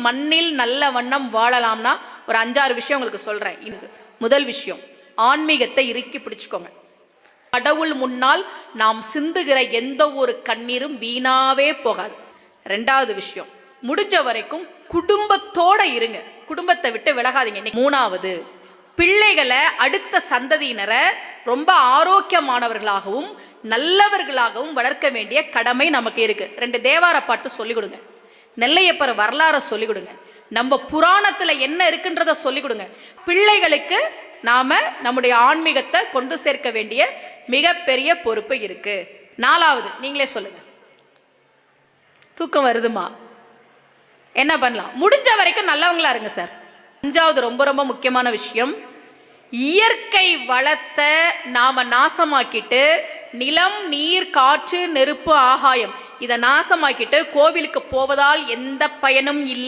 மண்ணில் நல்ல வண்ணம் வாழலாம்னா ஒரு 5-6 விஷயம் உங்களுக்கு சொல்றேன். முதல் விஷயம், ஆன்மீகத்தை இறுக்கி பிடிச்சுக்கோங்க. கடவுள் முன்னால் நாம் சிந்துகிற எந்த ஒரு கண்ணீரும் வீணாவே போகாது. 2வது விஷயம், முடிஞ்ச வரைக்கும் குடும்பத்தோட இருங்க, குடும்பத்தை விட்டு விலகாதீங்க. 3வது, பிள்ளைகளை அடுத்த சந்ததியினரை ரொம்ப ஆரோக்கியமானவர்களாகவும் நல்லவர்களாகவும் வளர்க்க வேண்டிய கடமை நமக்கு இருக்கு. 2 தேவார பாட்டு சொல்லிக் கொடுங்க, நெல்லையப்பர் வரலாறை சொல்லிக் கொடுங்க, நம்ம புராணத்துல என்ன இருக்குன்றத சொல்லிக் கொடுங்க. பிள்ளைகளுக்கு நாம நம்முடைய ஆன்மீகத்தை கொண்டு சேர்க்க வேண்டிய மிகப்பெரிய பொறுப்பு இருக்கு. 4வது, நீங்களே சொல்லுங்க. தூக்கம் வருதுமா? என்ன பண்ணலாம்? முடிஞ்ச வரைக்கும் நல்லவங்களா இருங்க சார். 5வது ரொம்ப ரொம்ப முக்கியமான விஷயம், இயற்கை வளத்தை நாம நாசமாக்கிட்டு, நிலம், நீர், காற்று, நெருப்பு, ஆகாயம் இதை நாசமாக்கிட்டு கோவிலுக்கு போவதால் எந்த பயனும் இல்லை.